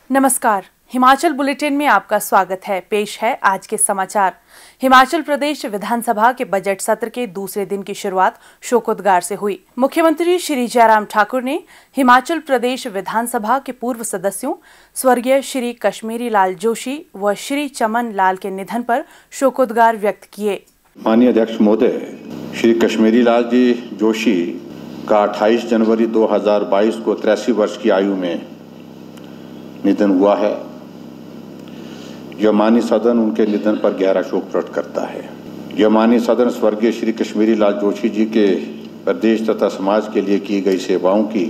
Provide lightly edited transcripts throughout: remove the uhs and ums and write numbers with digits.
नमस्कार, हिमाचल बुलेटिन में आपका स्वागत है। पेश है आज के समाचार। हिमाचल प्रदेश विधानसभा के बजट सत्र के दूसरे दिन की शुरुआत शोकोद्गार से हुई। मुख्यमंत्री श्री जयराम ठाकुर ने हिमाचल प्रदेश विधानसभा के पूर्व सदस्यों स्वर्गीय श्री कश्मीरी लाल जोशी व श्री चमन लाल के निधन पर शोकोद्गार व्यक्त किए। माननीय अध्यक्ष महोदय, श्री कश्मीरी लाल जी जोशी का 28 जनवरी 2022 को 83 वर्ष की आयु में निधन हुआ है। यह माननीय सदन उनके निधन पर गहरा शोक प्रकट करता है। यह माननीय सदन स्वर्गीय श्री कश्मीरी लाल जोशी जी के प्रदेश तथा समाज के लिए की गई सेवाओं की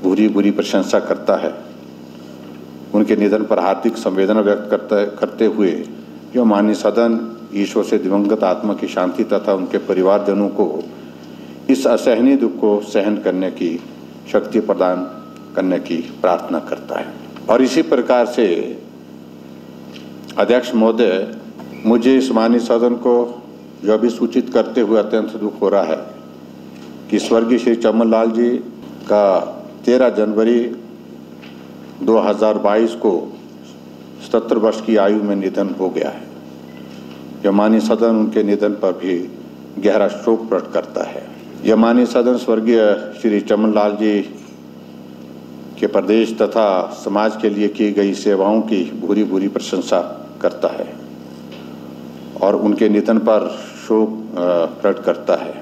भूरी प्रशंसा करता है। उनके निधन पर हार्दिक संवेदना व्यक्त करते हुए यह माननीय सदन ईश्वर से दिवंगत आत्मा की शांति तथा उनके परिवारजनों को इस असहनीय दुख को सहन करने की शक्ति प्रदान करने की प्रार्थना करता है। और इसी प्रकार से अध्यक्ष महोदय, मुझे इस माननीय सदन को यह भी सूचित करते हुए अत्यंत दुख हो रहा है कि स्वर्गीय श्री चमन लाल जी का 13 जनवरी 2022 को 77 वर्ष की आयु में निधन हो गया है। यह माननीय सदन उनके निधन पर भी गहरा शोक प्रकट करता है। यह माननीय सदन स्वर्गीय श्री चमन लाल जी के प्रदेश तथा समाज के लिए की गई सेवाओं की भूरी प्रशंसा करता है और उनके निधन पर शोक प्रकट करता है।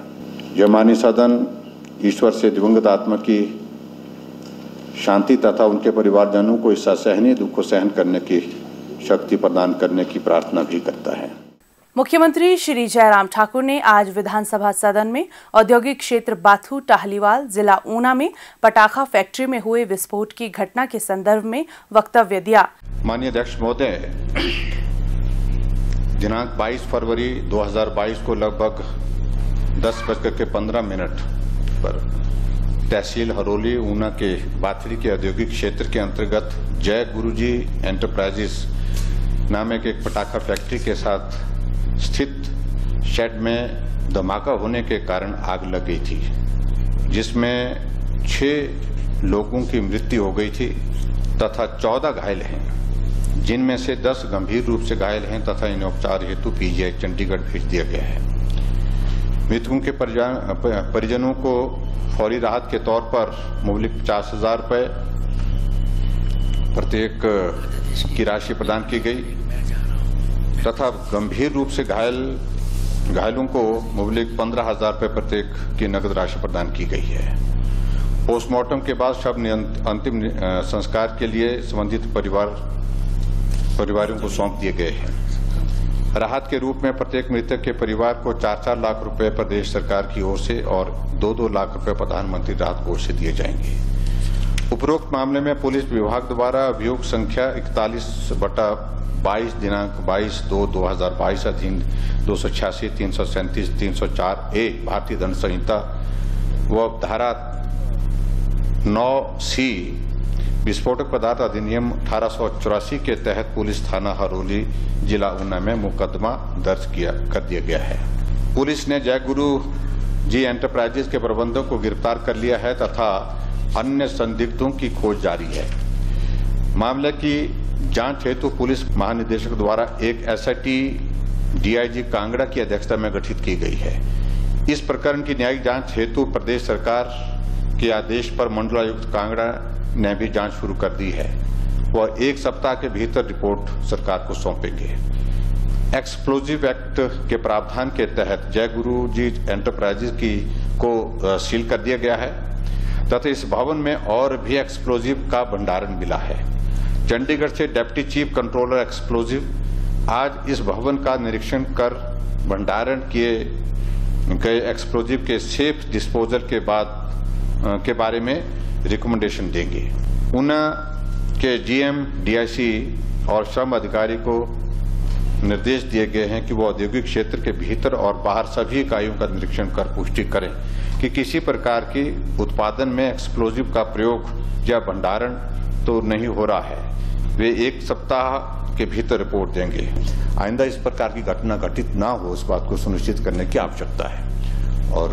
यह माननीय सदन ईश्वर से दिवंगत आत्मा की शांति तथा उनके परिवारजनों को इस असहनीय दुख को सहन करने की शक्ति प्रदान करने की प्रार्थना भी करता है। मुख्यमंत्री श्री जयराम ठाकुर ने आज विधानसभा सदन में औद्योगिक क्षेत्र बाथू टाहलीवाल जिला ऊना में पटाखा फैक्ट्री में हुए विस्फोट की घटना के संदर्भ में वक्तव्य दिया। माननीय अध्यक्ष महोदय, दिनांक 22 फरवरी 2022 को लगभग 10:15 पर तहसील हरोली ऊना के बाथरी के औद्योगिक क्षेत्र के अंतर्गत जय गुरुजी एंटरप्राइजेस नामक एक पटाखा फैक्ट्री के साथ स्थित शेड में धमाका होने के कारण आग लग गई थी, जिसमें 6 लोगों की मृत्यु हो गई थी तथा 14 घायल हैं, जिनमें से 10 गंभीर रूप से घायल हैं तथा इन्हें उपचार हेतु पीजीआई चंडीगढ़ भेज दिया गया है। मृतकों के परिजनों को फौरी राहत के तौर पर मुबलिक 50,000 रुपये प्रत्येक की राशि प्रदान की गई तथा गंभीर रूप से घायलों को मुबलिक 15,000 रुपये प्रत्येक की नकद राशि प्रदान की गई है। पोस्टमार्टम के बाद शव अंतिम संस्कार के लिए संबंधित परिवारों को सौंप दिए गए हैं। राहत के रूप में प्रत्येक मृतक के परिवार को 4-4 लाख रुपए प्रदेश सरकार की ओर से और 2-2 लाख रुपए प्रधानमंत्री राहत कोष से दिए जाएंगे। उपरोक्त मामले में पुलिस विभाग द्वारा अभियोग संख्या 41/22 दिनांक 22/2/2022 अधीन 286, 337, 304A भारतीय दंड संहिता व धारा 9C विस्फोटक पदार्थ अधिनियम 1884 के तहत पुलिस थाना हरोली जिला ऊना में मुकदमा दर्ज कर दिया गया है। पुलिस ने जय गुरु जी एंटरप्राइजेस के प्रबंधक को गिरफ्तार कर लिया है तथा अन्य संदिग्धों की खोज जारी है। मामले की जांच हेतु पुलिस महानिदेशक द्वारा एक एसआईटी डीआईजी कांगड़ा की अध्यक्षता में गठित की गई है। इस प्रकरण की न्यायिक जांच हेतु प्रदेश सरकार के आदेश पर मंडलायुक्त कांगड़ा ने भी जांच शुरू कर दी है। वह 1 सप्ताह के भीतर रिपोर्ट सरकार को सौंपेंगे। एक्सप्लोजिव एक्ट के प्रावधान के तहत जय गुरु जी एंटरप्राइजेस को सील कर दिया गया है तथा इस भवन में और भी एक्सप्लोजिव का भंडारण मिला है। चंडीगढ़ से डिप्टी चीफ कंट्रोलर एक्सप्लोजिव आज इस भवन का निरीक्षण कर भंडारण किए गए एक्सप्लोजिव के सेफ डिस्पोजल के बारे में रिकमेंडेशन देंगे। ऊना के जीएम, डीआईसी और श्रम अधिकारी को निर्देश दिए गए हैं कि वो औद्योगिक क्षेत्र के भीतर और बाहर सभी इकाइयों का निरीक्षण कर पुष्टि करें कि किसी प्रकार की उत्पादन में एक्सप्लोजिव का प्रयोग या भंडारण तो नहीं हो रहा है। वे 1 सप्ताह के भीतर रिपोर्ट देंगे। आइंदा इस प्रकार की घटना घटित ना हो, इस बात को सुनिश्चित करने की आवश्यकता है। और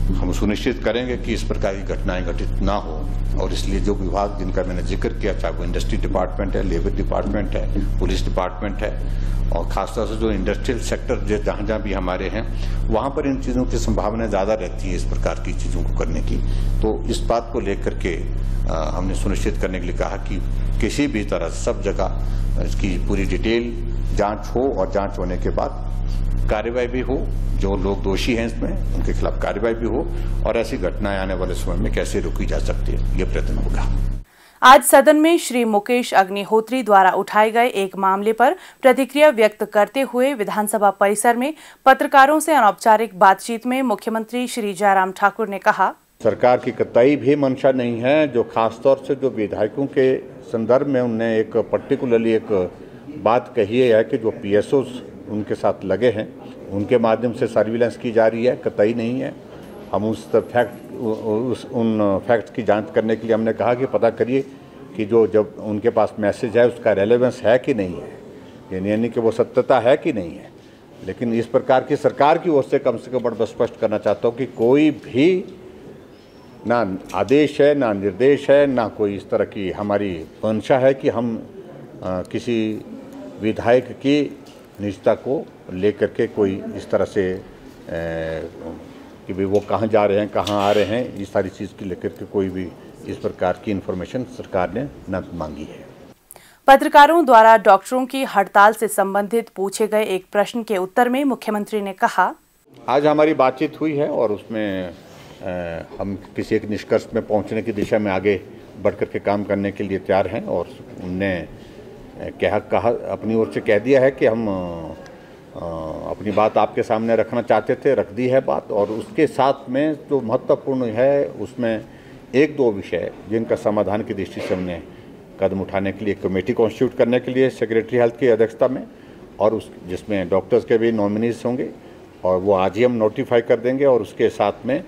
हम सुनिश्चित करेंगे कि इस प्रकार की घटनाएं घटित ना हो, और इसलिए जो विभाग जिनका मैंने जिक्र किया, चाहे वो इंडस्ट्री डिपार्टमेंट है, लेबर डिपार्टमेंट है, पुलिस डिपार्टमेंट है, और खासतौर से जो इंडस्ट्रियल सेक्टर जहां जहां भी हमारे हैं, वहां पर इन चीजों की संभावना ज्यादा रहती है इस प्रकार की चीजों को करने की। तो इस बात को लेकर के हमने सुनिश्चित करने के लिए कहा कि किसी भी तरह सब जगह इसकी पूरी डिटेल जांच हो, और जांच होने के बाद कार्रवाई भी हो, जो लोग दोषी हैं इसमें उनके खिलाफ कार्रवाई भी हो, और ऐसी घटनाएं आने वाले समय में कैसे रोकी जा सकती है, ये प्रयत्न होगा। आज सदन में श्री मुकेश अग्निहोत्री द्वारा उठाए गए एक मामले पर प्रतिक्रिया व्यक्त करते हुए विधानसभा परिसर में पत्रकारों से अनौपचारिक बातचीत में मुख्यमंत्री श्री जयराम ठाकुर ने कहा, सरकार की कतई भी मंशा नहीं है, जो खासतौर से जो विधायकों के संदर्भ में उनने एक पर्टिकुलरली एक बात कही है कि जो पीएसओस उनके साथ लगे हैं उनके माध्यम से सर्विलेंस की जा रही है, कतई नहीं है। हम उन फैक्ट्स की जांच करने के लिए हमने कहा कि पता करिए कि जो जब उनके पास मैसेज है उसका रेलेवेंस है कि नहीं है, यानी कि वो सत्यता है कि नहीं है। लेकिन इस प्रकार की सरकार की ओर से कम मैं स्पष्ट करना चाहता हूँ कि कोई भी ना आदेश है, ना निर्देश है, ना कोई इस तरह की हमारी मंशा है कि हम किसी विधायक की निजता को लेकर के कोई इस तरह से कि भाई वो कहाँ जा रहे हैं, कहाँ आ रहे हैं, इस सारी चीज़ की लेकर के कोई भी इस प्रकार की इन्फॉर्मेशन सरकार ने न मांगी है। पत्रकारों द्वारा डॉक्टरों की हड़ताल से संबंधित पूछे गए एक प्रश्न के उत्तर में मुख्यमंत्री ने कहा, आज हमारी बातचीत हुई है और उसमें हम किसी एक निष्कर्ष में पहुंचने की दिशा में आगे बढ़कर के काम करने के लिए तैयार हैं, और उनने कहा अपनी ओर से कह दिया है कि हम अपनी बात आपके सामने रखना चाहते थे, रख दी है बात। और उसके साथ में जो महत्वपूर्ण है उसमें एक दो विषय जिनका समाधान की दृष्टि से हमने कदम उठाने के लिए कमेटी कॉन्स्टिट्यूट करने के लिए सेक्रेटरी हेल्थ की अध्यक्षता में, और उस जिसमें डॉक्टर्स के भी नॉमिनीज होंगे, और वो आज ही हम नोटिफाई कर देंगे। और उसके साथ में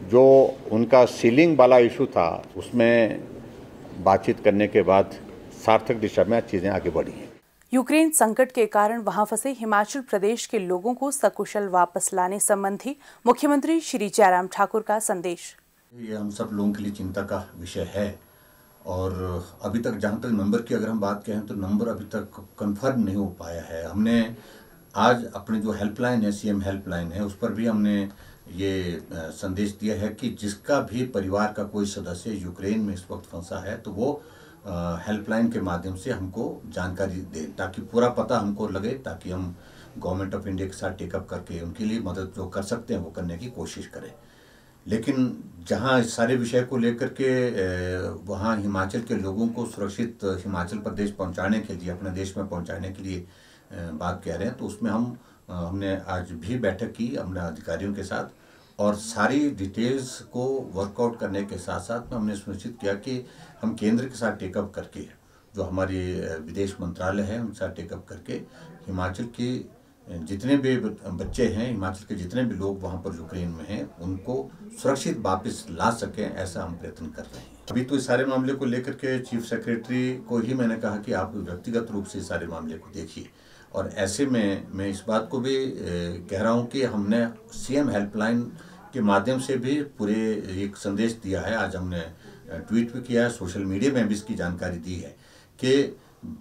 जो उनका सीलिंग वाला इशू था उसमें बातचीत करने के बाद सार्थक दिशा में चीज़ें आगे बढ़ी हैं। यूक्रेन संकट के कारण वहां फंसे हिमाचल प्रदेश के लोगों को सकुशल वापस लाने संबंधी मुख्यमंत्री श्री जयराम ठाकुर का संदेश। ये हम सब लोगों के लिए चिंता का विषय है, और अभी तक जहां तक नंबर की अगर हम बात करें तो नंबर अभी तक कंफर्म नहीं हो पाया है। हमने आज अपने जो हेल्पलाइन है, सीएम हेल्पलाइन है, उस पर भी हमने ये संदेश दिया है कि जिसका भी परिवार का कोई सदस्य यूक्रेन में इस वक्त फंसा है तो वो हेल्पलाइन के माध्यम से हमको जानकारी दे, ताकि पूरा पता हमको लगे, ताकि हम गवर्नमेंट ऑफ इंडिया के साथ टेकअप करके उनके लिए मदद जो कर सकते हैं वो करने की कोशिश करें। लेकिन जहां इस सारे विषय को लेकर के वहां हिमाचल के लोगों को सुरक्षित हिमाचल प्रदेश पहुंचाने के लिए, अपने देश में पहुंचाने के लिए बात कह रहे हैं, तो उसमें हमने आज भी बैठक की अपने अधिकारियों के साथ, और सारी डिटेल्स को वर्कआउट करने के साथ साथ में हमने सुनिश्चित किया कि हम केंद्र के साथ टेकअप करके, जो हमारी विदेश मंत्रालय है उनके साथ टेकअप करके हिमाचल के जितने भी बच्चे हैं, हिमाचल के जितने भी लोग वहाँ पर यूक्रेन में हैं, उनको सुरक्षित वापस ला सकें, ऐसा हम प्रयत्न कर रहे हैं। अभी तो इस सारे मामले को लेकर के चीफ सेक्रेटरी को ही मैंने कहा कि आप व्यक्तिगत रूप से इस सारे मामले को देखिए, और ऐसे में मैं इस बात को भी कह रहा हूँ कि हमने सीएम हेल्पलाइन के माध्यम से भी पूरे एक संदेश दिया है। आज हमने ट्वीट भी किया है, सोशल मीडिया में भी इसकी जानकारी दी है कि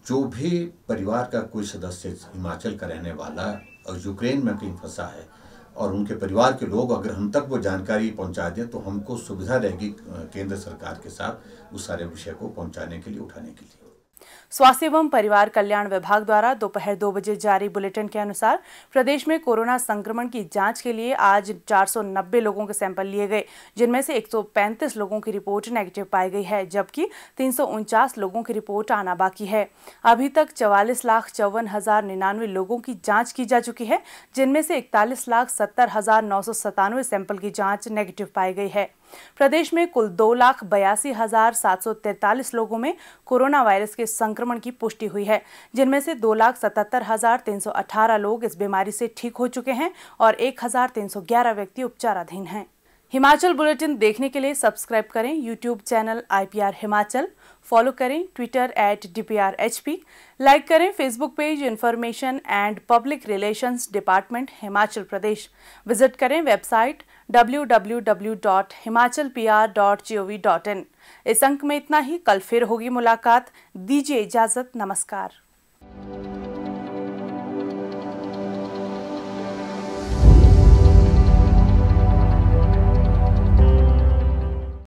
जो भी परिवार का कोई सदस्य हिमाचल का रहने वाला और यूक्रेन में कहीं फंसा है और उनके परिवार के लोग अगर हम तक वो जानकारी पहुंचा दें तो हमको सुविधा रहेगी केंद्र सरकार के साथ उस सारे विषय को पहुंचाने के लिए, उठाने के लिए। स्वास्थ्य एवं परिवार कल्याण विभाग द्वारा दोपहर 2 बजे जारी बुलेटिन के अनुसार प्रदेश में कोरोना संक्रमण की जांच के लिए आज 490 लोगों के सैंपल लिए गए, जिनमें से 135 लोगों की रिपोर्ट नेगेटिव पाई गई है, जबकि 349 लोगों की रिपोर्ट आना बाकी है। अभी तक 44,54,099 लोगों की जांच की जा चुकी है, जिनमें से 41,70,997 सैंपल की जांच नेगेटिव पाई गई है। प्रदेश में कुल 2,82,743 लोगों में कोरोना वायरस के संक्रमण की पुष्टि हुई है, जिनमें से 2,77,318 लोग इस बीमारी से ठीक हो चुके हैं और 1,311 व्यक्ति उपचाराधीन हैं। हिमाचल बुलेटिन देखने के लिए सब्सक्राइब करें YouTube channel IPR Himachal, follow करें ट्विटर @DPRHP, लाइक करें Facebook page information and public relations department Himachal Pradesh, visit करें वेबसाइट www.himachalpr.gov.in। इस अंक में इतना ही, कल फिर होगी मुलाकात। दीजिए इजाजत, नमस्कार।